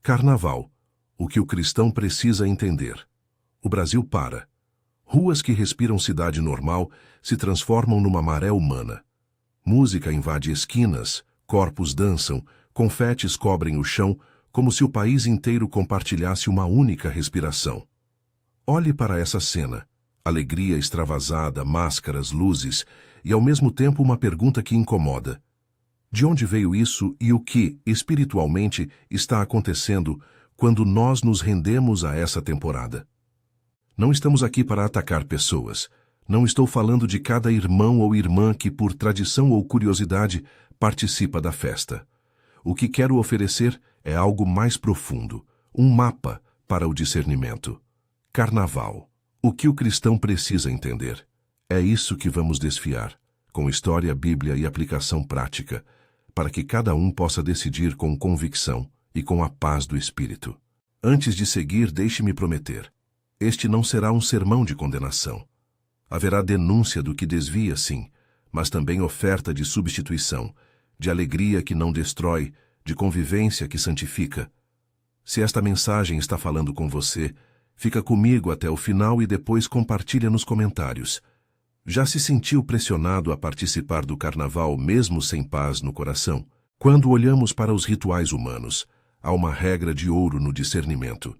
Carnaval. O que o cristão precisa entender. O Brasil para. Ruas que respiram cidade normal se transformam numa maré humana. Música invade esquinas, corpos dançam, confetes cobrem o chão, como se o país inteiro compartilhasse uma única respiração. Olhe para essa cena. Alegria extravasada, máscaras, luzes, e ao mesmo tempo uma pergunta que incomoda. De onde veio isso e o que, espiritualmente, está acontecendo quando nós nos rendemos a essa temporada? Não estamos aqui para atacar pessoas. Não estou falando de cada irmão ou irmã que, por tradição ou curiosidade, participa da festa. O que quero oferecer é algo mais profundo, um mapa para o discernimento. Carnaval. O que o cristão precisa entender? É isso que vamos desfiar, com história, Bíblia e aplicação prática, para que cada um possa decidir com convicção e com a paz do Espírito. Antes de seguir, deixe-me prometer. Este não será um sermão de condenação. Haverá denúncia do que desvia, sim, mas também oferta de substituição, de alegria que não destrói, de convivência que santifica. Se esta mensagem está falando com você, fica comigo até o final e depois compartilha nos comentários. Já se sentiu pressionado a participar do carnaval mesmo sem paz no coração? Quando olhamos para os rituais humanos, há uma regra de ouro no discernimento.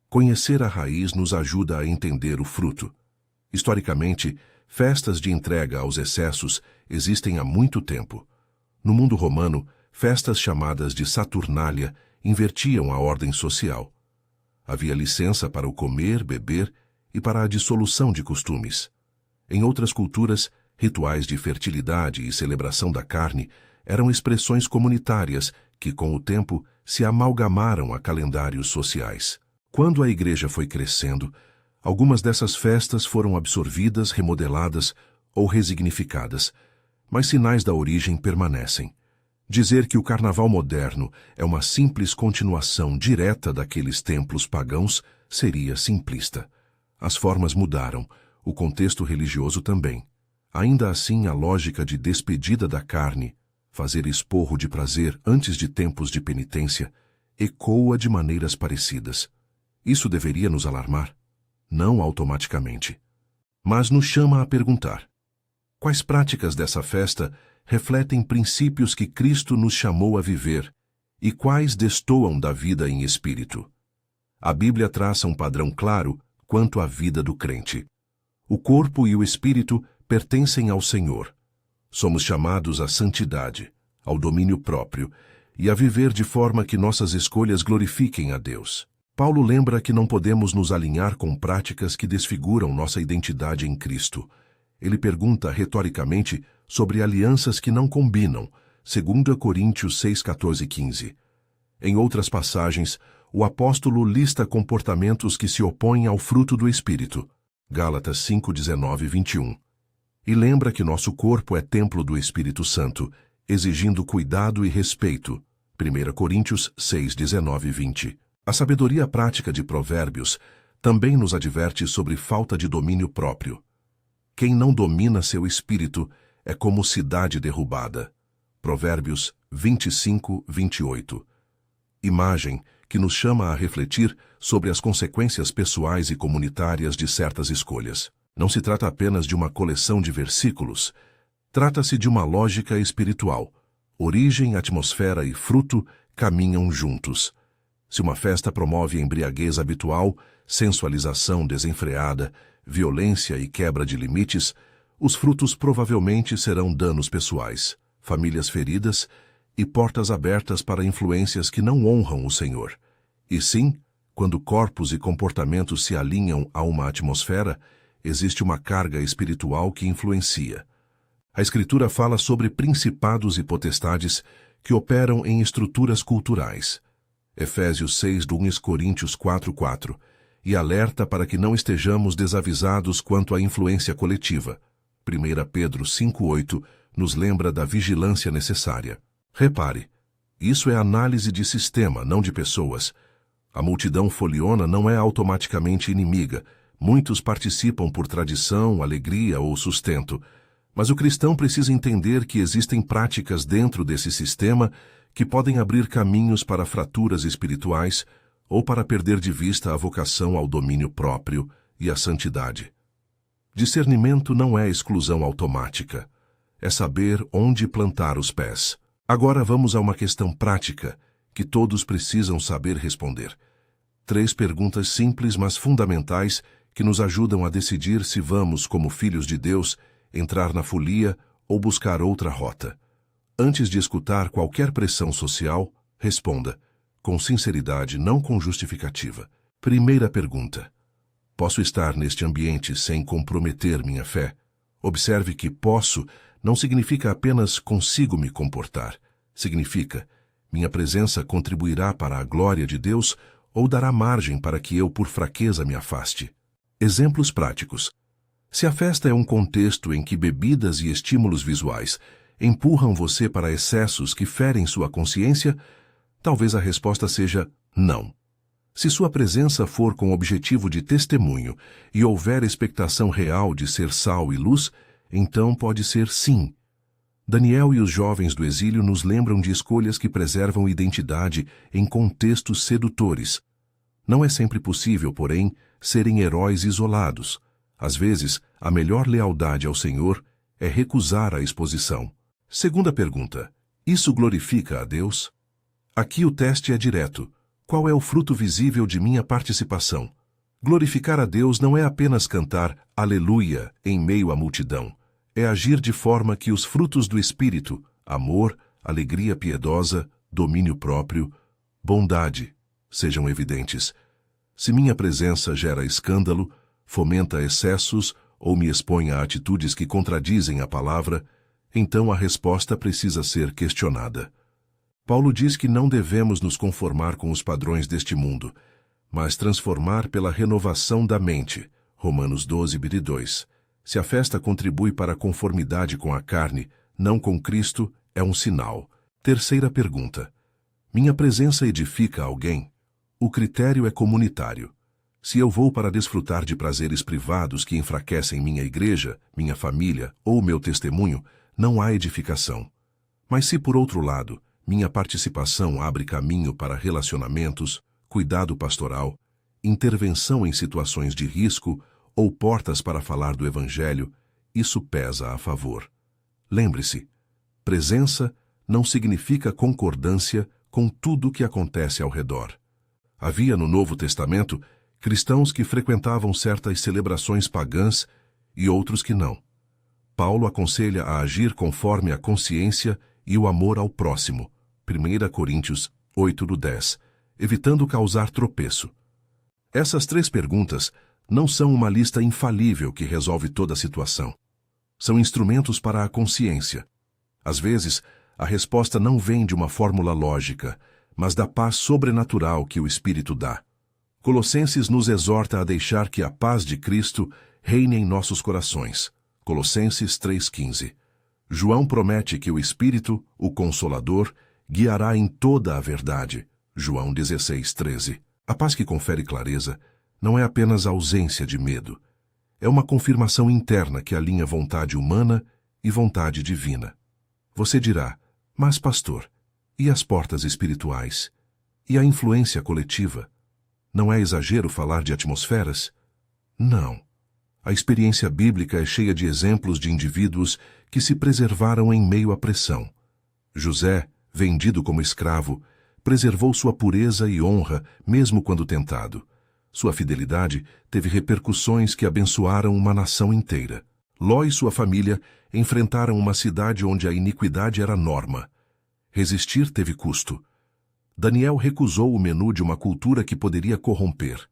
Conhecer a raiz nos ajuda a entender o fruto. Historicamente, festas de entrega aos excessos existem há muito tempo. No mundo romano, festas chamadas de Saturnália invertiam a ordem social. Havia licença para o comer, beber e para a dissolução de costumes. Em outras culturas, rituais de fertilidade e celebração da carne eram expressões comunitárias que, com o tempo, se amalgamaram a calendários sociais. Quando a igreja foi crescendo, algumas dessas festas foram absorvidas, remodeladas ou resignificadas, mas sinais da origem permanecem. Dizer que o carnaval moderno é uma simples continuação direta daqueles templos pagãos seria simplista. As formas mudaram, o contexto religioso também. Ainda assim, a lógica de despedida da carne, fazer esporro de prazer antes de tempos de penitência, ecoa de maneiras parecidas. Isso deveria nos alarmar? Não automaticamente. Mas nos chama a perguntar: quais práticas dessa festa refletem princípios que Cristo nos chamou a viver e quais destoam da vida em espírito? A Bíblia traça um padrão claro quanto à vida do crente. O corpo e o espírito pertencem ao Senhor. Somos chamados à santidade, ao domínio próprio e a viver de forma que nossas escolhas glorifiquem a Deus. Paulo lembra que não podemos nos alinhar com práticas que desfiguram nossa identidade em Cristo. Ele pergunta retoricamente sobre alianças que não combinam, 2 Coríntios 6, 14 e 15. Em outras passagens, o apóstolo lista comportamentos que se opõem ao fruto do Espírito, Gálatas 5, 19 e 21. E lembra que nosso corpo é templo do Espírito Santo, exigindo cuidado e respeito, 1 Coríntios 6, 19 e 20. A sabedoria prática de Provérbios também nos adverte sobre falta de domínio próprio. Quem não domina seu espírito é como cidade derrubada. Provérbios 25, 28. Imagem que nos chama a refletir sobre as consequências pessoais e comunitárias de certas escolhas. Não se trata apenas de uma coleção de versículos. Trata-se de uma lógica espiritual. Origem, atmosfera e fruto caminham juntos. Se uma festa promove embriaguez habitual, sensualização desenfreada, violência e quebra de limites, os frutos provavelmente serão danos pessoais, famílias feridas e portas abertas para influências que não honram o Senhor. E sim, quando corpos e comportamentos se alinham a uma atmosfera, existe uma carga espiritual que influencia. A Escritura fala sobre principados e potestades que operam em estruturas culturais. Efésios 6, 1 Coríntios 4, 4, e alerta para que não estejamos desavisados quanto à influência coletiva. 1 Pedro 5, 8 nos lembra da vigilância necessária. Repare, isso é análise de sistema, não de pessoas. A multidão foliona não é automaticamente inimiga. Muitos participam por tradição, alegria ou sustento. Mas o cristão precisa entender que existem práticas dentro desse sistema que podem abrir caminhos para fraturas espirituais ou para perder de vista a vocação ao domínio próprio e à santidade. Discernimento não é exclusão automática, é saber onde plantar os pés. Agora vamos a uma questão prática que todos precisam saber responder. 3 perguntas simples, mas fundamentais, que nos ajudam a decidir se vamos, como filhos de Deus, entrar na folia ou buscar outra rota. Antes de escutar qualquer pressão social, responda, com sinceridade, não com justificativa. Primeira pergunta: posso estar neste ambiente sem comprometer minha fé? Observe que posso não significa apenas consigo me comportar. Significa, minha presença contribuirá para a glória de Deus ou dará margem para que eu, por fraqueza, me afaste. Exemplos práticos. Se a festa é um contexto em que bebidas e estímulos visuais empurram você para excessos que ferem sua consciência, talvez a resposta seja não. Se sua presença for com objetivo de testemunho e houver expectação real de ser sal e luz, então pode ser sim. Daniel e os jovens do exílio nos lembram de escolhas que preservam identidade em contextos sedutores. Não é sempre possível, porém, serem heróis isolados. Às vezes, a melhor lealdade ao Senhor é recusar a exposição. Segunda pergunta: isso glorifica a Deus? Aqui o teste é direto. Qual é o fruto visível de minha participação? Glorificar a Deus não é apenas cantar aleluia em meio à multidão. É agir de forma que os frutos do Espírito, amor, alegria piedosa, domínio próprio, bondade, sejam evidentes. Se minha presença gera escândalo, fomenta excessos ou me expõe a atitudes que contradizem a palavra, então a resposta precisa ser questionada. Paulo diz que não devemos nos conformar com os padrões deste mundo, mas transformar pela renovação da mente. Romanos 12:2. Se a festa contribui para a conformidade com a carne, não com Cristo, é um sinal. Terceira pergunta: minha presença edifica alguém? O critério é comunitário. Se eu vou para desfrutar de prazeres privados que enfraquecem minha igreja, minha família ou meu testemunho, não há edificação. Mas se, por outro lado, minha participação abre caminho para relacionamentos, cuidado pastoral, intervenção em situações de risco ou portas para falar do Evangelho, isso pesa a favor. Lembre-se, presença não significa concordância com tudo o que acontece ao redor. Havia no Novo Testamento cristãos que frequentavam certas celebrações pagãs e outros que não. Paulo aconselha a agir conforme a consciência e o amor ao próximo, 1 Coríntios 8:10, evitando causar tropeço. Essas 3 perguntas não são uma lista infalível que resolve toda a situação. São instrumentos para a consciência. Às vezes, a resposta não vem de uma fórmula lógica, mas da paz sobrenatural que o Espírito dá. Colossenses nos exorta a deixar que a paz de Cristo reine em nossos corações. Colossenses 3:15. João promete que o Espírito, o Consolador, guiará em toda a verdade. João 16:13. A paz que confere clareza não é apenas a ausência de medo. É uma confirmação interna que alinha vontade humana e vontade divina. Você dirá, mas pastor, e as portas espirituais? E a influência coletiva? Não é exagero falar de atmosferas? Não. A experiência bíblica é cheia de exemplos de indivíduos que se preservaram em meio à pressão. José, vendido como escravo, preservou sua pureza e honra mesmo quando tentado. Sua fidelidade teve repercussões que abençoaram uma nação inteira. Ló e sua família enfrentaram uma cidade onde a iniquidade era norma. Resistir teve custo. Daniel recusou o menu de uma cultura que poderia corromper.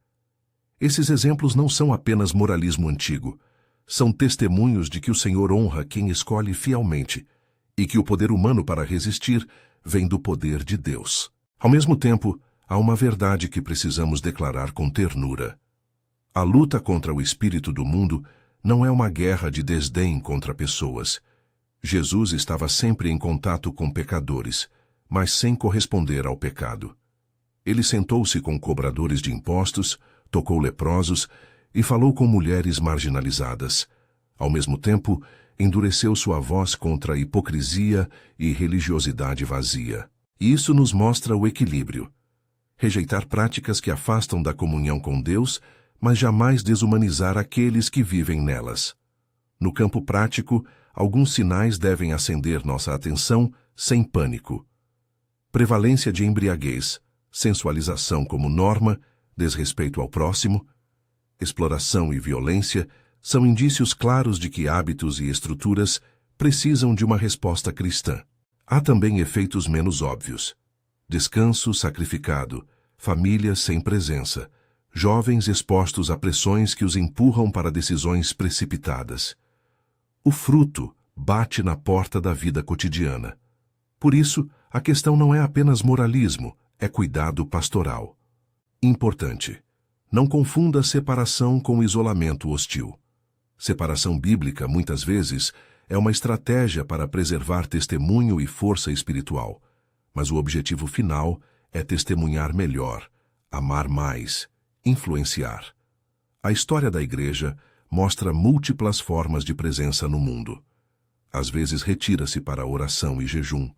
Esses exemplos não são apenas moralismo antigo. São testemunhos de que o Senhor honra quem escolhe fielmente e que o poder humano para resistir vem do poder de Deus. Ao mesmo tempo, há uma verdade que precisamos declarar com ternura. A luta contra o espírito do mundo não é uma guerra de desdém contra pessoas. Jesus estava sempre em contato com pecadores, mas sem corresponder ao pecado. Ele sentou-se com cobradores de impostos, tocou leprosos e falou com mulheres marginalizadas. Ao mesmo tempo, endureceu sua voz contra a hipocrisia e religiosidade vazia. E isso nos mostra o equilíbrio. Rejeitar práticas que afastam da comunhão com Deus, mas jamais desumanizar aqueles que vivem nelas. No campo prático, alguns sinais devem acender nossa atenção sem pânico. Prevalência de embriaguez, sensualização como norma, desrespeito ao próximo, exploração e violência são indícios claros de que hábitos e estruturas precisam de uma resposta cristã. Há também efeitos menos óbvios. Descanso sacrificado, família sem presença, jovens expostos a pressões que os empurram para decisões precipitadas. O fruto bate na porta da vida cotidiana. Por isso, a questão não é apenas moralismo, é cuidado pastoral. Importante: não confunda separação com isolamento hostil. Separação bíblica, muitas vezes, é uma estratégia para preservar testemunho e força espiritual, mas o objetivo final é testemunhar melhor, amar mais, influenciar. A história da Igreja mostra múltiplas formas de presença no mundo. Às vezes retira-se para oração e jejum.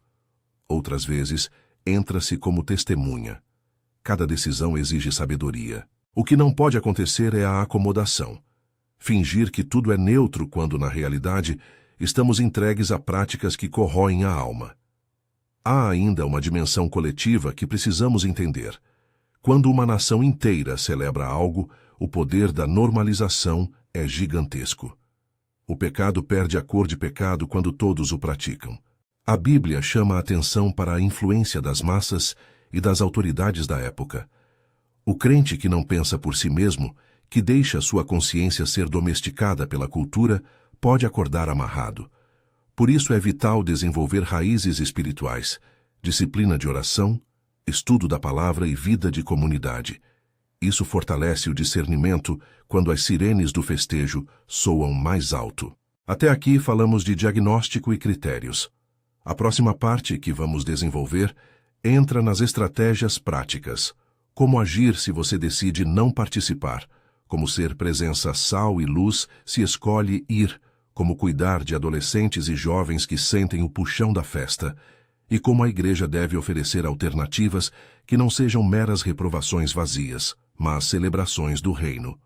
Outras vezes, entra-se como testemunha. Cada decisão exige sabedoria. O que não pode acontecer é a acomodação. Fingir que tudo é neutro quando, na realidade, estamos entregues a práticas que corroem a alma. Há ainda uma dimensão coletiva que precisamos entender. Quando uma nação inteira celebra algo, o poder da normalização é gigantesco. O pecado perde a cor de pecado quando todos o praticam. A Bíblia chama a atenção para a influência das massas e das autoridades da época. O crente que não pensa por si mesmo, que deixa sua consciência ser domesticada pela cultura, pode acordar amarrado. Por isso é vital desenvolver raízes espirituais, disciplina de oração, estudo da palavra e vida de comunidade. Isso fortalece o discernimento quando as sirenes do festejo soam mais alto. Até aqui falamos de diagnóstico e critérios. A próxima parte que vamos desenvolver entra nas estratégias práticas. Como agir se você decide não participar, como ser presença sal e luz se escolhe ir, como cuidar de adolescentes e jovens que sentem o puxão da festa, e como a Igreja deve oferecer alternativas que não sejam meras reprovações vazias, mas celebrações do reino.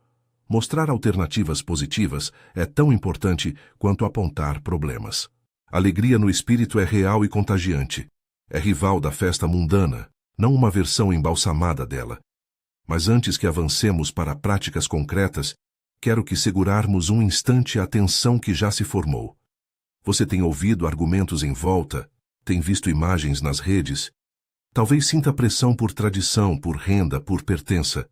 Mostrar alternativas positivas é tão importante quanto apontar problemas. Alegria no espírito é real e contagiante. É rival da festa mundana, não uma versão embalsamada dela. Mas antes que avancemos para práticas concretas, quero que segurarmos um instante a tensão que já se formou. Você tem ouvido argumentos em volta, tem visto imagens nas redes, talvez sinta pressão por tradição, por renda, por pertença.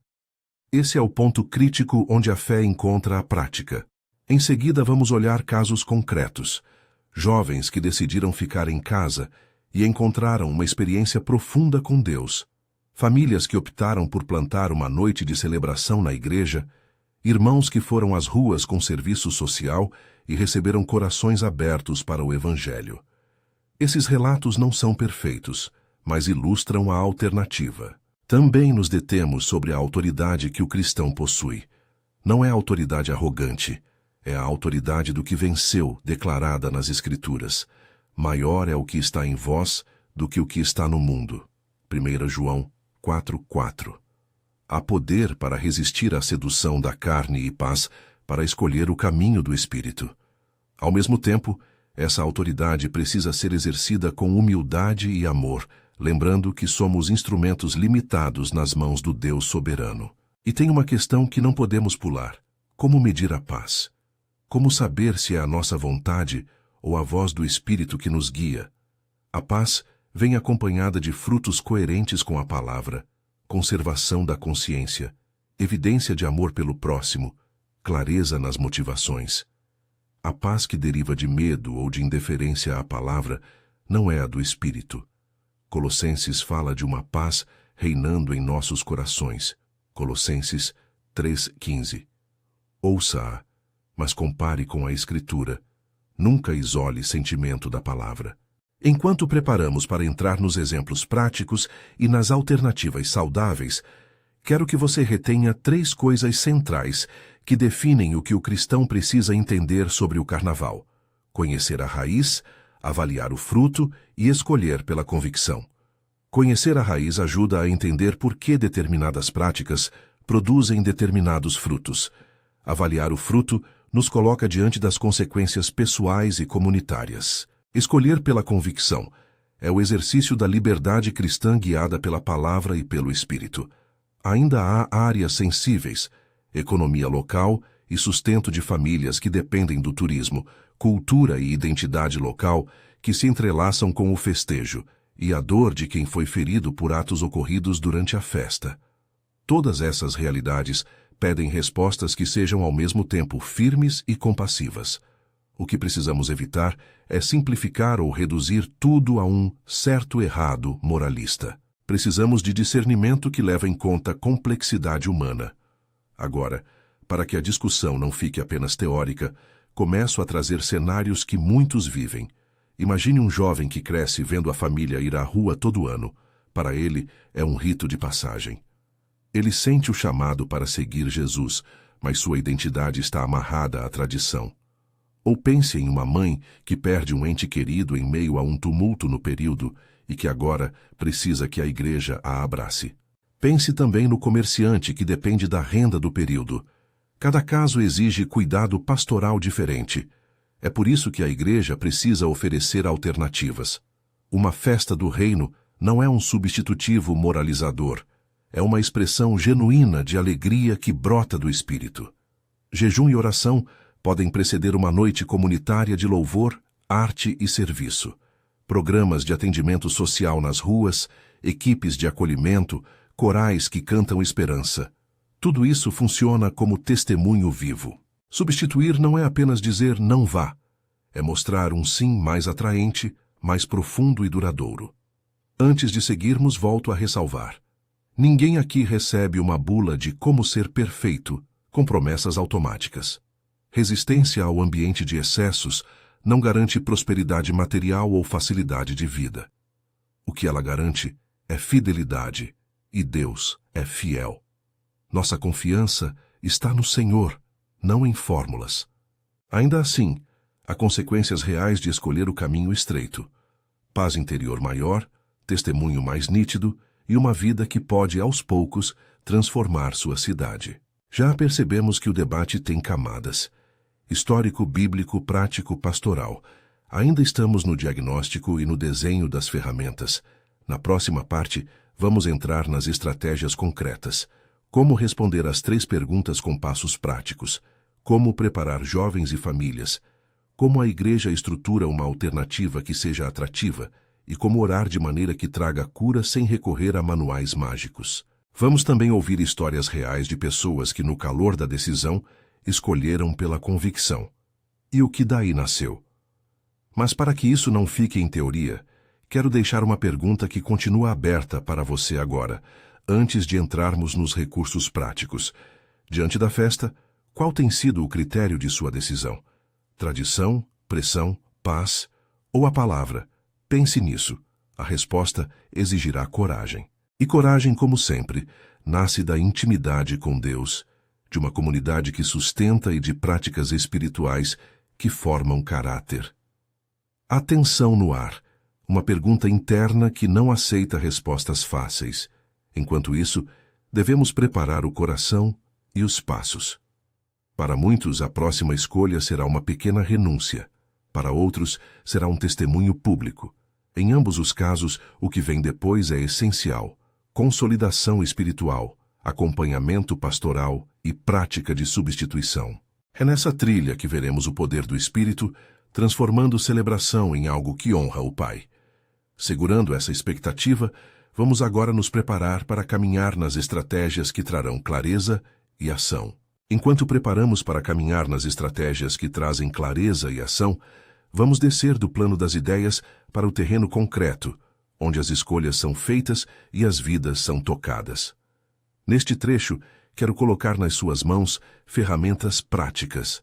Esse é o ponto crítico onde a fé encontra a prática. Em seguida vamos olhar casos concretos. Jovens que decidiram ficar em casa e encontraram uma experiência profunda com Deus. Famílias que optaram por plantar uma noite de celebração na igreja, irmãos que foram às ruas com serviço social e receberam corações abertos para o Evangelho. Esses relatos não são perfeitos, mas ilustram a alternativa. Também nos detemos sobre a autoridade que o cristão possui. Não é a autoridade arrogante, é a autoridade do que venceu, declarada nas Escrituras. Maior é o que está em vós do que o que está no mundo. 1 João 4:4. Há poder para resistir à sedução da carne e paz para escolher o caminho do Espírito. Ao mesmo tempo, essa autoridade precisa ser exercida com humildade e amor, lembrando que somos instrumentos limitados nas mãos do Deus soberano. E tem uma questão que não podemos pular. Como medir a paz? Como saber se é a nossa vontade ou a voz do Espírito que nos guia? A paz vem acompanhada de frutos coerentes com a palavra, conservação da consciência, evidência de amor pelo próximo, clareza nas motivações. A paz que deriva de medo ou de indiferença à palavra não é a do Espírito. Colossenses fala de uma paz reinando em nossos corações. Colossenses 3:15. Ouça-a, mas compare com a Escritura. Nunca isole sentimento da palavra. Enquanto preparamos para entrar nos exemplos práticos e nas alternativas saudáveis, quero que você retenha 3 coisas centrais que definem o que o cristão precisa entender sobre o carnaval: conhecer a raiz, avaliar o fruto e escolher pela convicção. Conhecer a raiz ajuda a entender por que determinadas práticas produzem determinados frutos. Avaliar o fruto nos coloca diante das consequências pessoais e comunitárias. Escolher pela convicção é o exercício da liberdade cristã guiada pela palavra e pelo Espírito. Ainda há áreas sensíveis, economia local e sustento de famílias que dependem do turismo, cultura e identidade local que se entrelaçam com o festejo e a dor de quem foi ferido por atos ocorridos durante a festa. Todas essas realidades pedem respostas que sejam ao mesmo tempo firmes e compassivas. O que precisamos evitar é simplificar ou reduzir tudo a um certo-errado moralista. Precisamos de discernimento que leva em conta a complexidade humana. Agora, para que a discussão não fique apenas teórica, começo a trazer cenários que muitos vivem. Imagine um jovem que cresce vendo a família ir à rua todo ano. Para ele, é um rito de passagem. Ele sente o chamado para seguir Jesus, mas sua identidade está amarrada à tradição. Ou pense em uma mãe que perde um ente querido em meio a um tumulto no período e que agora precisa que a igreja a abrace. Pense também no comerciante que depende da renda do período. Cada caso exige cuidado pastoral diferente. É por isso que a igreja precisa oferecer alternativas. Uma festa do reino não é um substitutivo moralizador. É uma expressão genuína de alegria que brota do Espírito. Jejum e oração podem preceder uma noite comunitária de louvor, arte e serviço. Programas de atendimento social nas ruas, equipes de acolhimento, corais que cantam esperança. Tudo isso funciona como testemunho vivo. Substituir não é apenas dizer não vá. É mostrar um sim mais atraente, mais profundo e duradouro. Antes de seguirmos, volto a ressalvar. Ninguém aqui recebe uma bula de como ser perfeito, com promessas automáticas. Resistência ao ambiente de excessos não garante prosperidade material ou facilidade de vida. O que ela garante é fidelidade, e Deus é fiel. Nossa confiança está no Senhor, não em fórmulas. Ainda assim, há consequências reais de escolher o caminho estreito. Paz interior maior, testemunho mais nítido e uma vida que pode, aos poucos, transformar sua cidade. Já percebemos que o debate tem camadas. Histórico, bíblico, prático, pastoral. Ainda estamos no diagnóstico e no desenho das ferramentas. Na próxima parte, vamos entrar nas estratégias concretas. Como responder às 3 perguntas com passos práticos. Como preparar jovens e famílias. Como a igreja estrutura uma alternativa que seja atrativa. E como orar de maneira que traga cura sem recorrer a manuais mágicos. Vamos também ouvir histórias reais de pessoas que, no calor da decisão, escolheram pela convicção. E o que daí nasceu? Mas para que isso não fique em teoria, quero deixar uma pergunta que continua aberta para você agora, antes de entrarmos nos recursos práticos. Diante da festa, qual tem sido o critério de sua decisão? Tradição, pressão, paz ou a palavra? Pense nisso. A resposta exigirá coragem. E coragem, como sempre, nasce da intimidade com Deus, de uma comunidade que sustenta e de práticas espirituais que formam caráter. Atenção no ar. Uma pergunta interna que não aceita respostas fáceis. Enquanto isso, devemos preparar o coração e os passos. Para muitos, a próxima escolha será uma pequena renúncia. Para outros, será um testemunho público. Em ambos os casos, o que vem depois é essencial. Consolidação espiritual, acompanhamento pastoral e prática de substituição. É nessa trilha que veremos o poder do Espírito, transformando celebração em algo que honra o Pai. Segurando essa expectativa, vamos agora nos preparar para caminhar nas estratégias que trarão clareza e ação. Enquanto preparamos para caminhar nas estratégias que trazem clareza e ação, vamos descer do plano das ideias para o terreno concreto, onde as escolhas são feitas e as vidas são tocadas. Neste trecho, quero colocar nas suas mãos ferramentas práticas.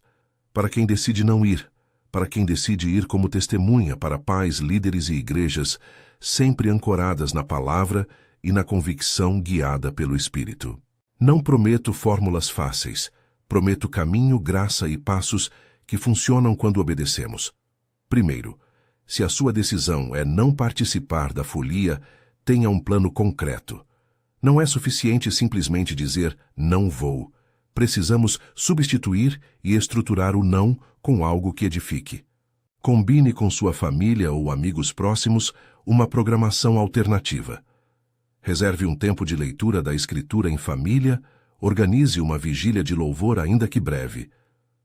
Para quem decide não ir, para quem decide ir como testemunha para pais, líderes e igrejas, sempre ancoradas na palavra e na convicção guiada pelo Espírito. Não prometo fórmulas fáceis, prometo caminho, graça e passos que funcionam quando obedecemos. Primeiro, se a sua decisão é não participar da folia, Tenha um plano concreto. Não é suficiente simplesmente dizer não vou. Precisamos substituir e estruturar o não com algo que edifique. Combine com sua família ou amigos próximos uma programação alternativa. Reserve um tempo de leitura da Escritura em família, organize uma vigília de louvor ainda que breve.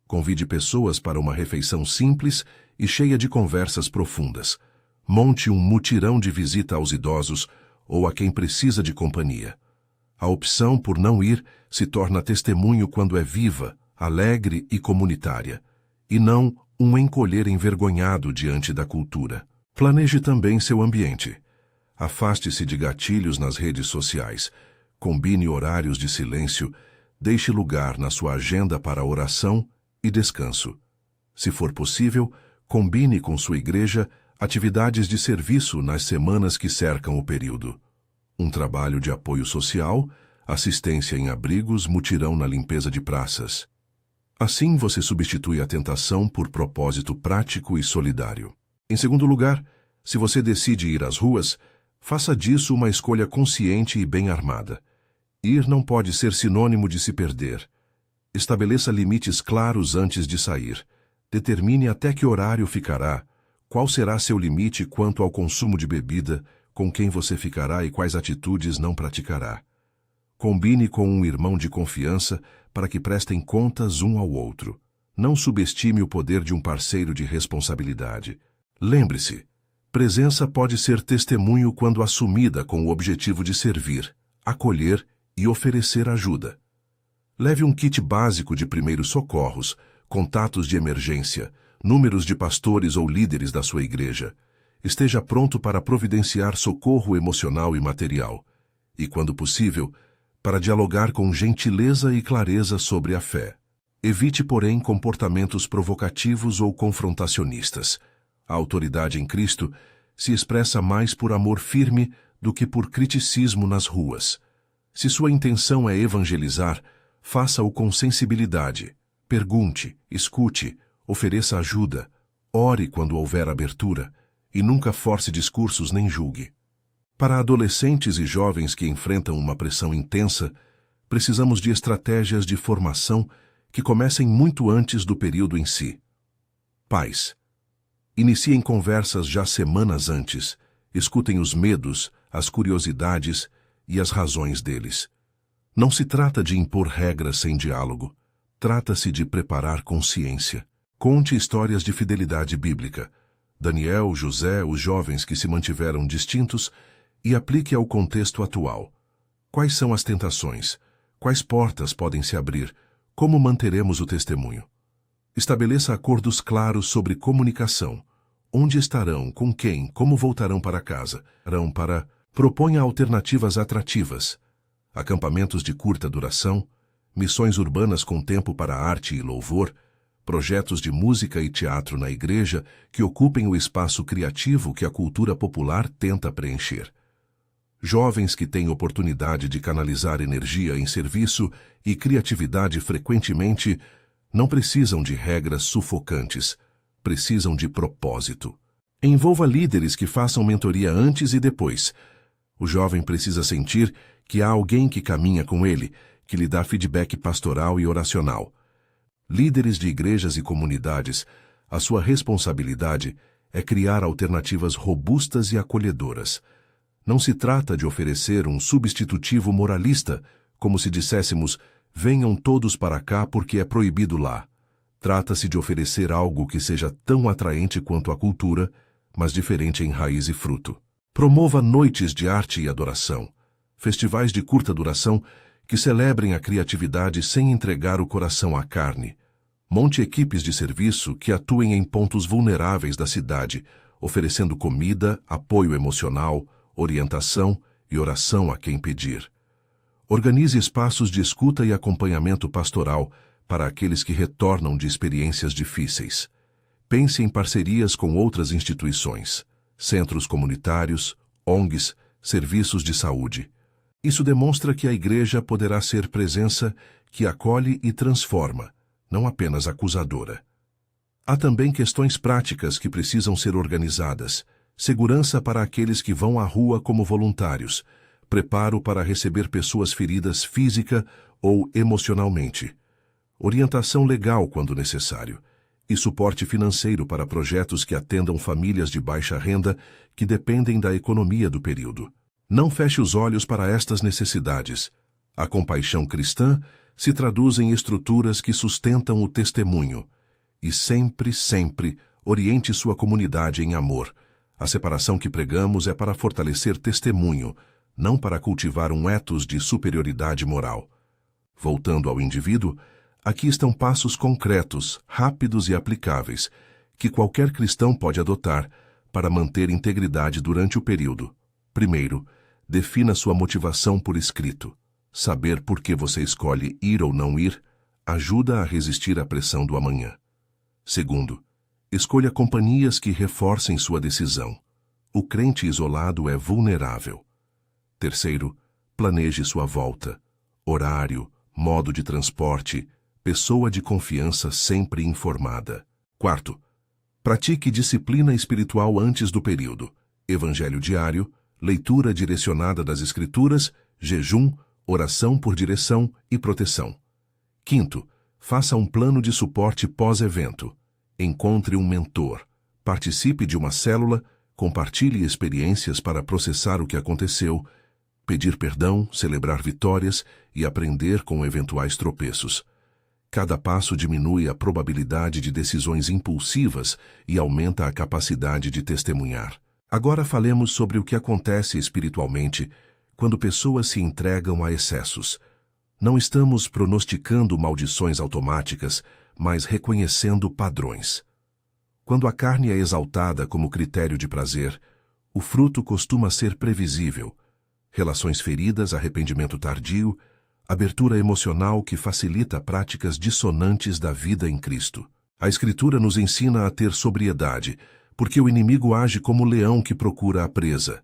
Convide pessoas para uma refeição simples e cheia de conversas profundas. Monte um mutirão de visita aos idosos ou a quem precisa de companhia. A opção por não ir se torna testemunho quando é viva, alegre e comunitária, e não um encolher envergonhado diante da cultura. Planeje também seu ambiente. Afaste-se de gatilhos nas redes sociais. Combine horários de silêncio. Deixe lugar na sua agenda para oração e descanso. Se for possível, combine com sua igreja atividades de serviço nas semanas que cercam o período. Um trabalho de apoio social, assistência em abrigos, mutirão na limpeza de praças. Assim você substitui a tentação por propósito prático e solidário. Em segundo lugar, se você decide ir às ruas, faça disso uma escolha consciente e bem armada. Ir não pode ser sinônimo de se perder. Estabeleça limites claros antes de sair. Determine até que horário ficará, qual será seu limite quanto ao consumo de bebida, com quem você ficará e quais atitudes não praticará. Combine com um irmão de confiança para que prestem contas um ao outro. Não subestime o poder de um parceiro de responsabilidade. Lembre-se, presença pode ser testemunho quando assumida com o objetivo de servir, acolher e oferecer ajuda. Leve um kit básico de primeiros socorros, contatos de emergência, números de pastores ou líderes da sua igreja. Esteja pronto para providenciar socorro emocional e material. E, quando possível, para dialogar com gentileza e clareza sobre a fé. Evite, porém, comportamentos provocativos ou confrontacionistas. A autoridade em Cristo se expressa mais por amor firme do que por criticismo nas ruas. Se sua intenção é evangelizar, faça-o com sensibilidade. Pergunte, escute, ofereça ajuda, ore quando houver abertura e nunca force discursos nem julgue. Para adolescentes e jovens que enfrentam uma pressão intensa, precisamos de estratégias de formação que comecem muito antes do período em si. Pais, iniciem conversas já semanas antes, escutem os medos, as curiosidades e as razões deles. Não se trata de impor regras sem diálogo, trata-se de preparar consciência. Conte histórias de fidelidade bíblica. Daniel, José, os jovens que se mantiveram distintos, e aplique ao contexto atual. Quais são as tentações? Quais portas podem se abrir? Como manteremos o testemunho? Estabeleça acordos claros sobre comunicação. Onde estarão? Com quem? Como voltarão para casa? Proponha alternativas atrativas. Acampamentos de curta duração, missões urbanas com tempo para arte e louvor, projetos de música e teatro na igreja que ocupem o espaço criativo que a cultura popular tenta preencher. Jovens que têm oportunidade de canalizar energia em serviço e criatividade frequentemente não precisam de regras sufocantes, precisam de propósito. Envolva líderes que façam mentoria antes e depois. O jovem precisa sentir que há alguém que caminha com ele, que lhe dá feedback pastoral e oracional. Líderes de igrejas e comunidades, a sua responsabilidade é criar alternativas robustas e acolhedoras. Não se trata de oferecer um substitutivo moralista, como se disséssemos, venham todos para cá porque é proibido lá. Trata-se de oferecer algo que seja tão atraente quanto a cultura, mas diferente em raiz e fruto. Promova noites de arte e adoração, festivais de curta duração que celebrem a criatividade sem entregar o coração à carne. Monte equipes de serviço que atuem em pontos vulneráveis da cidade, oferecendo comida, apoio emocional, orientação e oração a quem pedir. Organize espaços de escuta e acompanhamento pastoral para aqueles que retornam de experiências difíceis. Pense em parcerias com outras instituições, centros comunitários, ONGs, serviços de saúde. Isso demonstra que a igreja poderá ser presença que acolhe e transforma, não apenas acusadora. Há também questões práticas que precisam ser organizadas. segurança para aqueles que vão à rua como voluntários, preparo para receber pessoas feridas física ou emocionalmente, orientação legal quando necessário, e suporte financeiro para projetos que atendam famílias de baixa renda que dependem da economia do período. Não feche os olhos para estas necessidades. A compaixão cristã se traduz em estruturas que sustentam o testemunho. E sempre, sempre, oriente sua comunidade em amor. A separação que pregamos é para fortalecer testemunho, não para cultivar um ethos de superioridade moral. Voltando ao indivíduo, aqui estão passos concretos, rápidos e aplicáveis, que qualquer cristão pode adotar para manter integridade durante o período. Primeiro, defina sua motivação por escrito. Saber por que você escolhe ir ou não ir ajuda a resistir à pressão do amanhã. Segundo, escolha companhias que reforcem sua decisão. O crente isolado é vulnerável. Terceiro, planeje sua volta. Horário, modo de transporte, pessoa de confiança sempre informada. Quarto, pratique disciplina espiritual antes do período. Evangelho diário, leitura direcionada das Escrituras, jejum, oração por direção e proteção. Quinto, faça um plano de suporte pós-evento. Encontre um mentor. Participe de uma célula, compartilhe experiências para processar o que aconteceu, pedir perdão, celebrar vitórias e aprender com eventuais tropeços. Cada passo diminui a probabilidade de decisões impulsivas e aumenta a capacidade de testemunhar. Agora falemos sobre o que acontece espiritualmente quando pessoas se entregam a excessos. Não estamos pronosticando maldições automáticas, mas reconhecendo padrões. Quando a carne é exaltada como critério de prazer, o fruto costuma ser previsível. Relações feridas, arrependimento tardio, abertura emocional que facilita práticas dissonantes da vida em Cristo. A Escritura nos ensina a ter sobriedade, porque o inimigo age como leão que procura a presa.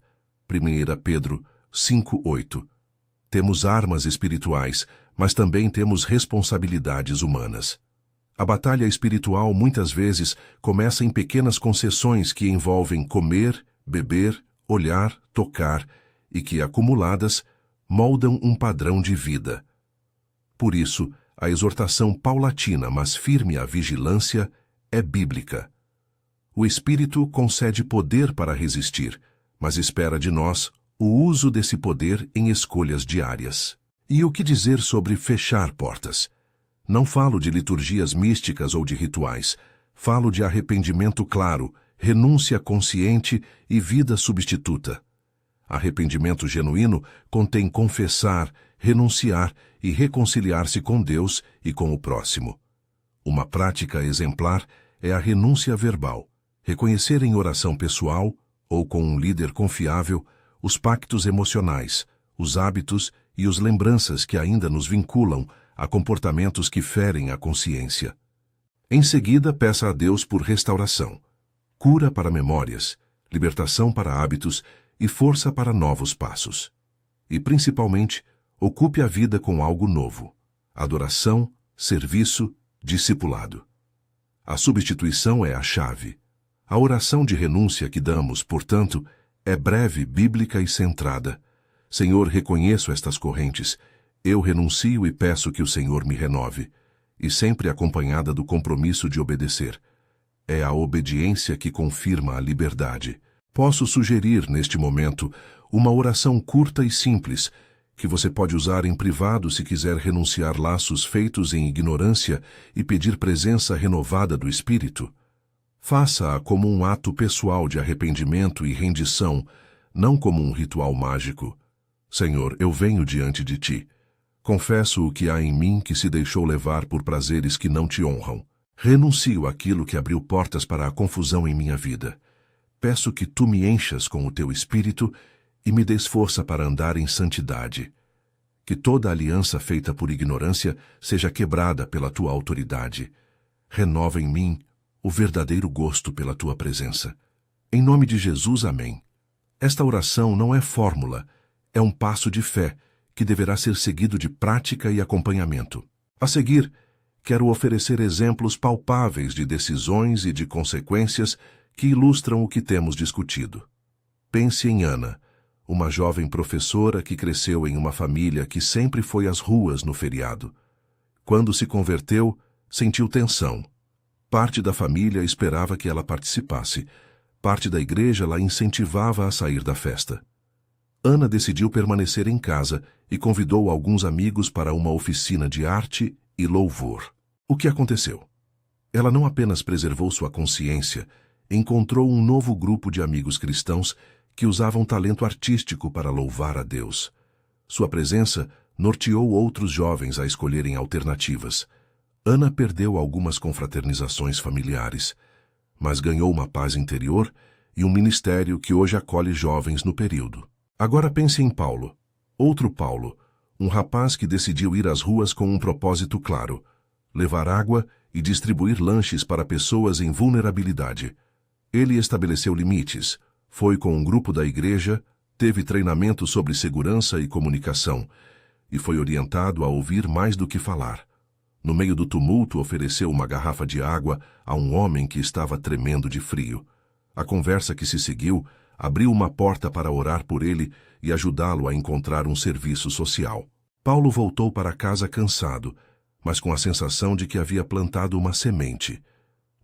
1 Pedro 5:8. Temos armas espirituais, mas também temos responsabilidades humanas. A batalha espiritual muitas vezes começa em pequenas concessões que envolvem comer, beber, olhar, tocar e que, acumuladas, moldam um padrão de vida. Por isso, a exortação paulatina, mas firme à vigilância, é bíblica. O Espírito concede poder para resistir, mas espera de nós o uso desse poder em escolhas diárias. E o que dizer sobre fechar portas? Não falo de liturgias místicas ou de rituais. Falo de arrependimento claro, renúncia consciente e vida substituta. Arrependimento genuíno contém confessar, renunciar e reconciliar-se com Deus e com o próximo. Uma prática exemplar é a renúncia verbal. Reconhecer em oração pessoal, ou com um líder confiável, os pactos emocionais, os hábitos e as lembranças que ainda nos vinculam a comportamentos que ferem a consciência. Em seguida, peça a Deus por restauração, cura para memórias, libertação para hábitos e força para novos passos. E, principalmente, ocupe a vida com algo novo: adoração, serviço, discipulado. A substituição é a chave. A oração de renúncia que damos, portanto, é breve, bíblica e centrada. Senhor, reconheço estas correntes. Eu renuncio e peço que o Senhor me renove. E sempre acompanhada do compromisso de obedecer. É a obediência que confirma a liberdade. Posso sugerir, neste momento, uma oração curta e simples, que você pode usar em privado se quiser renunciar laços feitos em ignorância e pedir presença renovada do Espírito. Faça-a como um ato pessoal de arrependimento e rendição, não como um ritual mágico. Senhor, eu venho diante de Ti. Confesso o que há em mim que se deixou levar por prazeres que não Te honram. Renuncio àquilo que abriu portas para a confusão em minha vida. Peço que Tu me enchas com o Teu Espírito e me des força para andar em santidade. Que toda aliança feita por ignorância seja quebrada pela Tua autoridade. Renova em mim o verdadeiro gosto pela Tua presença. Em nome de Jesus, amém. Esta oração não é fórmula, é um passo de fé que deverá ser seguido de prática e acompanhamento. A seguir, quero oferecer exemplos palpáveis de decisões e de consequências que ilustram o que temos discutido. Pense em Ana, uma jovem professora que cresceu em uma família que sempre foi às ruas no feriado. Quando se converteu, sentiu tensão. Parte da família esperava que ela participasse, parte da igreja a incentivava a sair da festa. Ana decidiu permanecer em casa e convidou alguns amigos para uma oficina de arte e louvor. O que aconteceu? Ela não apenas preservou sua consciência, encontrou um novo grupo de amigos cristãos que usavam talento artístico para louvar a Deus. Sua presença norteou outros jovens a escolherem alternativas. Ana perdeu algumas confraternizações familiares, mas ganhou uma paz interior e um ministério que hoje acolhe jovens no período. Agora pense em Paulo, outro Paulo, um rapaz que decidiu ir às ruas com um propósito claro: levar água e distribuir lanches para pessoas em vulnerabilidade. Ele estabeleceu limites, foi com um grupo da igreja, teve treinamento sobre segurança e comunicação, e foi orientado a ouvir mais do que falar. No meio do tumulto, ofereceu uma garrafa de água a um homem que estava tremendo de frio. A conversa que se seguiu abriu uma porta para orar por ele e ajudá-lo a encontrar um serviço social. Paulo voltou para casa cansado, mas com a sensação de que havia plantado uma semente.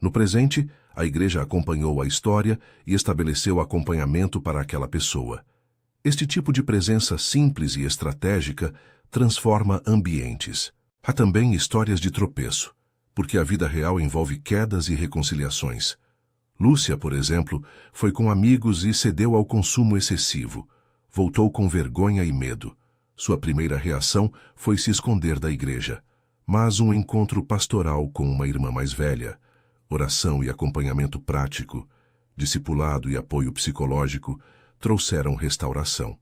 No presente, a igreja acompanhou a história e estabeleceu acompanhamento para aquela pessoa. Este tipo de presença simples e estratégica transforma ambientes. Há também histórias de tropeço, porque a vida real envolve quedas e reconciliações. Lúcia, por exemplo, foi com amigos e cedeu ao consumo excessivo. Voltou com vergonha e medo. Sua primeira reação foi se esconder da igreja. Mas um encontro pastoral com uma irmã mais velha, oração e acompanhamento prático, discipulado e apoio psicológico trouxeram restauração.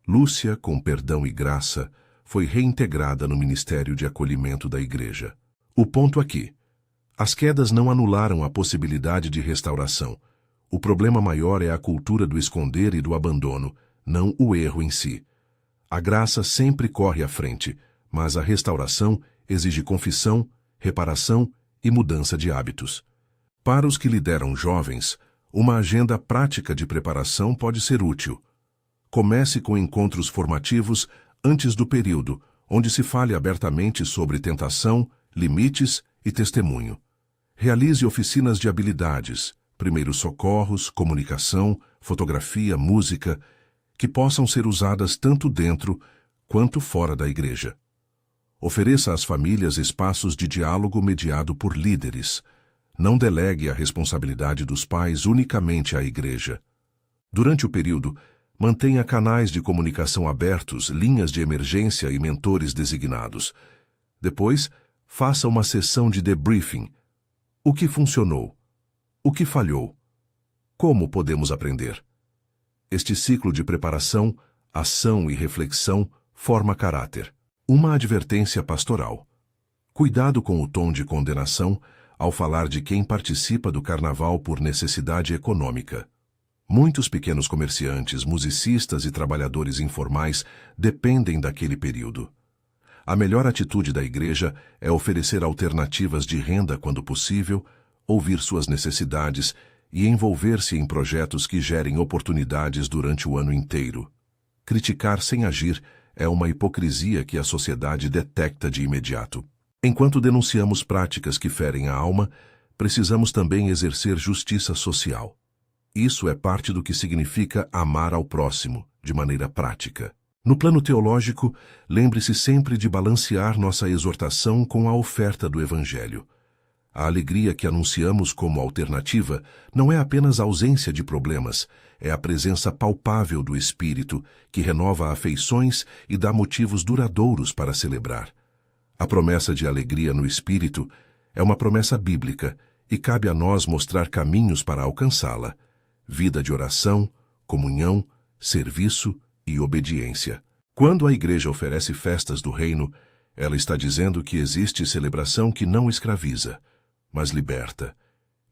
Lúcia, com perdão e graça, foi reintegrada no ministério de acolhimento da igreja. O ponto aqui: as quedas não anularam a possibilidade de restauração. O problema maior é a cultura do esconder e do abandono, não o erro em si. A graça sempre corre à frente, mas a restauração exige confissão, reparação e mudança de hábitos. Para os que lideram jovens, uma agenda prática de preparação pode ser útil. Comece com encontros formativos antes do período, onde se fale abertamente sobre tentação, limites e testemunho. Realize oficinas de habilidades, primeiros socorros, comunicação, fotografia, música, que possam ser usadas tanto dentro quanto fora da igreja. Ofereça às famílias espaços de diálogo mediado por líderes. Não delegue a responsabilidade dos pais unicamente à igreja. Durante o período, mantenha canais de comunicação abertos, linhas de emergência e mentores designados. Depois, faça uma sessão de debriefing. O que funcionou? O que falhou? Como podemos aprender? Este ciclo de preparação, ação e reflexão forma caráter. Uma advertência pastoral. Cuidado com o tom de condenação ao falar de quem participa do carnaval por necessidade econômica. Muitos pequenos comerciantes, musicistas e trabalhadores informais dependem daquele período. A melhor atitude da igreja é oferecer alternativas de renda quando possível, ouvir suas necessidades e envolver-se em projetos que gerem oportunidades durante o ano inteiro. Criticar sem agir é uma hipocrisia que a sociedade detecta de imediato. Enquanto denunciamos práticas que ferem a alma, precisamos também exercer justiça social. Isso é parte do que significa amar ao próximo, de maneira prática. No plano teológico, lembre-se sempre de balancear nossa exortação com a oferta do Evangelho. A alegria que anunciamos como alternativa não é apenas a ausência de problemas, é a presença palpável do Espírito, que renova afeições e dá motivos duradouros para celebrar. A promessa de alegria no Espírito é uma promessa bíblica e cabe a nós mostrar caminhos para alcançá-la. Vida de oração, comunhão, serviço e obediência. Quando a igreja oferece festas do reino, ela está dizendo que existe celebração que não escraviza, mas liberta,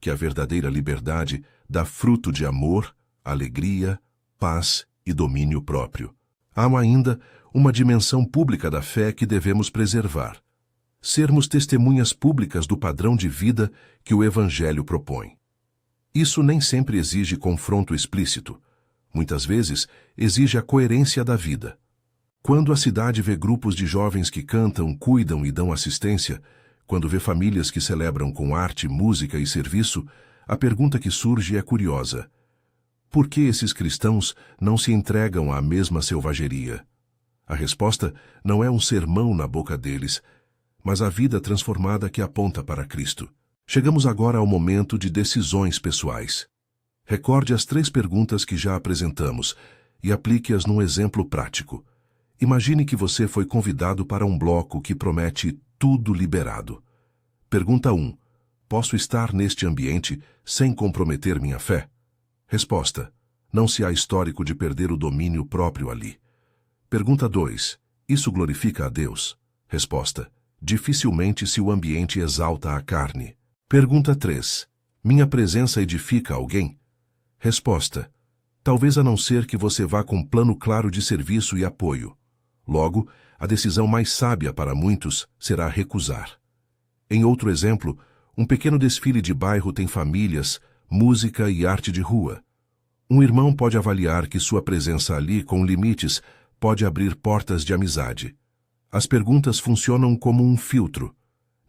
que a verdadeira liberdade dá fruto de amor, alegria, paz e domínio próprio. Há ainda uma dimensão pública da fé que devemos preservar. Sermos testemunhas públicas do padrão de vida que o Evangelho propõe. Isso nem sempre exige confronto explícito. Muitas vezes, exige a coerência da vida. Quando a cidade vê grupos de jovens que cantam, cuidam e dão assistência, quando vê famílias que celebram com arte, música e serviço, a pergunta que surge é curiosa. Por que esses cristãos não se entregam à mesma selvageria? A resposta não é um sermão na boca deles, mas a vida transformada que aponta para Cristo. Chegamos agora ao momento de decisões pessoais. Recorde as 3 perguntas que já apresentamos e aplique-as num exemplo prático. Imagine que você foi convidado para um bloco que promete tudo liberado. Pergunta 1. Posso estar neste ambiente sem comprometer minha fé? Resposta. Não se há histórico de perder o domínio próprio ali. Pergunta 2. Isso glorifica a Deus? Resposta. Dificilmente se o ambiente exalta a carne. Pergunta 3. Minha presença edifica alguém? Resposta. Talvez a não ser que você vá com um plano claro de serviço e apoio. Logo, a decisão mais sábia para muitos será recusar. Em outro exemplo, um pequeno desfile de bairro tem famílias, música e arte de rua. Um irmão pode avaliar que sua presença ali, com limites, pode abrir portas de amizade. As perguntas funcionam como um filtro.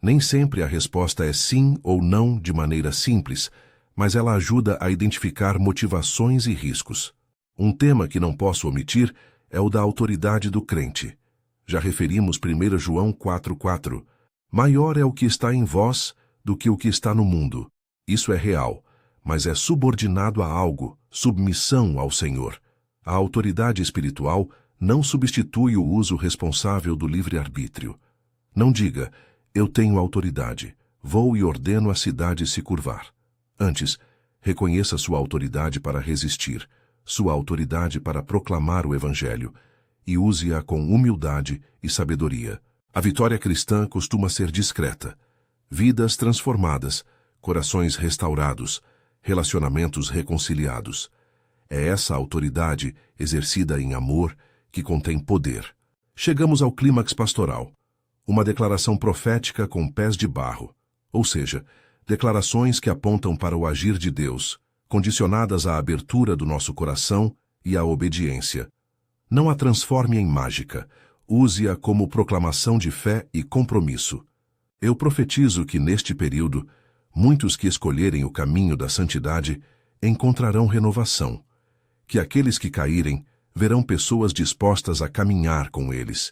Nem sempre a resposta é sim ou não de maneira simples, mas ela ajuda a identificar motivações e riscos. Um tema que não posso omitir é o da autoridade do crente. Já referimos 1 João 4,4. Maior é o que está em vós do que o que está no mundo. Isso é real, mas é subordinado a algo, submissão ao Senhor. A autoridade espiritual não substitui o uso responsável do livre-arbítrio. Não diga, eu tenho autoridade, vou e ordeno a cidade se curvar. Antes, reconheça sua autoridade para resistir, sua autoridade para proclamar o Evangelho, e use-a com humildade e sabedoria. A vitória cristã costuma ser discreta. Vidas transformadas, corações restaurados, relacionamentos reconciliados. É essa autoridade, exercida em amor, que contém poder. Chegamos ao clímax pastoral. Uma declaração profética com pés de barro, ou seja, declarações que apontam para o agir de Deus, condicionadas à abertura do nosso coração e à obediência. Não a transforme em mágica, use-a como proclamação de fé e compromisso. Eu profetizo que neste período, muitos que escolherem o caminho da santidade encontrarão renovação, que aqueles que caírem verão pessoas dispostas a caminhar com eles,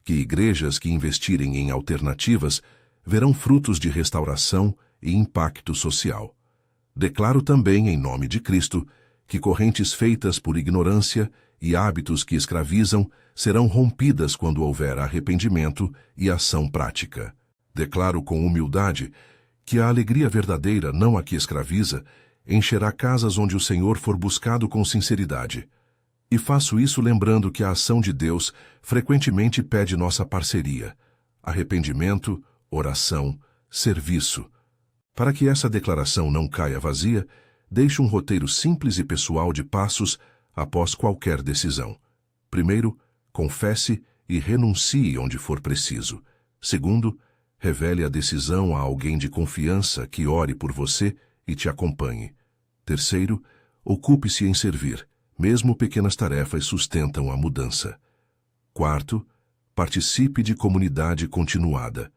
que igrejas que investirem em alternativas verão frutos de restauração e impacto social. Declaro também, em nome de Cristo, que correntes feitas por ignorância e hábitos que escravizam serão rompidas quando houver arrependimento e ação prática. Declaro com humildade que a alegria verdadeira, não a que escraviza, encherá casas onde o Senhor for buscado com sinceridade. E faço isso lembrando que a ação de Deus frequentemente pede nossa parceria, arrependimento, oração, serviço. Para que essa declaração não caia vazia, deixe um roteiro simples e pessoal de passos após qualquer decisão. Primeiro, confesse e renuncie onde for preciso. Segundo, revele a decisão a alguém de confiança que ore por você e te acompanhe. Terceiro, ocupe-se em servir. Mesmo pequenas tarefas sustentam a mudança. Quarto, participe de comunidade continuada.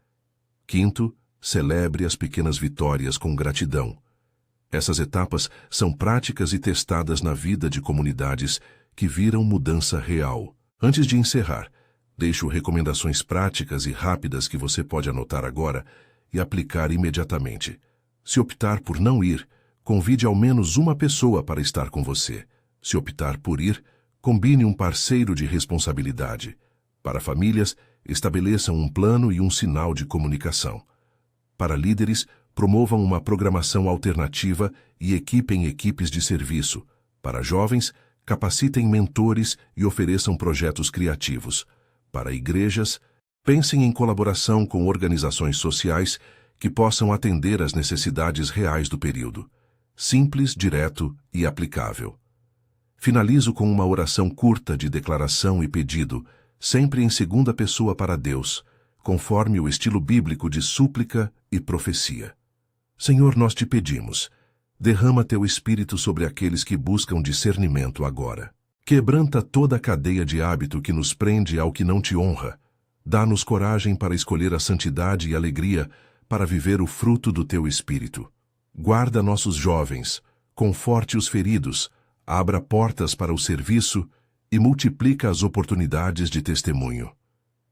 Quinto, celebre as pequenas vitórias com gratidão. Essas etapas são práticas e testadas na vida de comunidades que viram mudança real. Antes de encerrar, deixo recomendações práticas e rápidas que você pode anotar agora e aplicar imediatamente. Se optar por não ir, convide ao menos uma pessoa para estar com você. Se optar por ir, combine um parceiro de responsabilidade. Para famílias, estabeleçam um plano e um sinal de comunicação. Para líderes, promovam uma programação alternativa e equipem equipes de serviço. Para jovens, capacitem mentores e ofereçam projetos criativos. Para igrejas, pensem em colaboração com organizações sociais que possam atender às necessidades reais do período. Simples, direto e aplicável. Finalizo com uma oração curta de declaração e pedido, sempre em segunda pessoa para Deus, conforme o estilo bíblico de súplica e profecia. Senhor, nós te pedimos, Derrama teu espírito sobre aqueles que buscam discernimento agora. Quebranta toda a cadeia de hábito que nos prende ao que não te honra. Dá-nos coragem para escolher a santidade e alegria para viver o fruto do teu espírito. Guarda nossos jovens, conforte os feridos, abra portas para o serviço e multiplica as oportunidades de testemunho.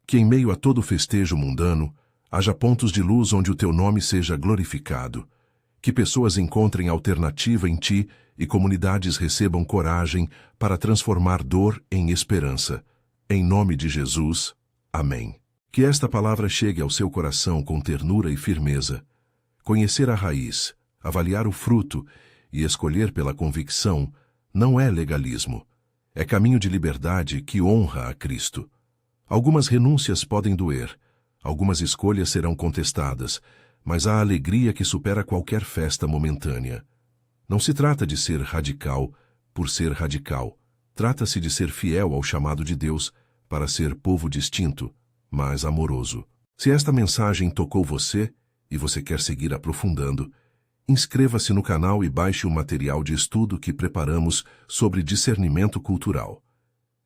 Que em meio a todo festejo mundano, haja pontos de luz onde o teu nome seja glorificado. Que pessoas encontrem alternativa em ti e comunidades recebam coragem para transformar dor em esperança. Em nome de Jesus. Amém. Que esta palavra chegue ao seu coração com ternura e firmeza. Conhecer a raiz, avaliar o fruto e escolher pela convicção não é legalismo. É caminho de liberdade que honra a Cristo. Algumas renúncias podem doer, algumas escolhas serão contestadas, mas há alegria que supera qualquer festa momentânea. Não se trata de ser radical por ser radical. Trata-se de ser fiel ao chamado de Deus para ser povo distinto, mas amoroso. Se esta mensagem tocou você e você quer seguir aprofundando, inscreva-se no canal e baixe o material de estudo que preparamos sobre discernimento cultural.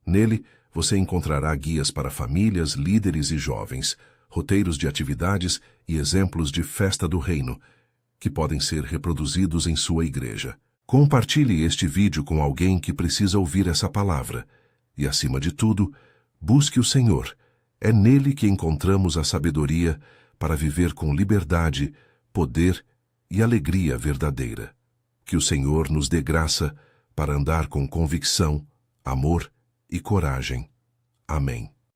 Nele, você encontrará guias para famílias, líderes e jovens, roteiros de atividades e exemplos de festa do reino, que podem ser reproduzidos em sua igreja. Compartilhe este vídeo com alguém que precisa ouvir essa palavra. E, acima de tudo, busque o Senhor. É nele que encontramos a sabedoria para viver com liberdade, poder e alegria verdadeira. Que o Senhor nos dê graça para andar com convicção, amor e coragem. Amém.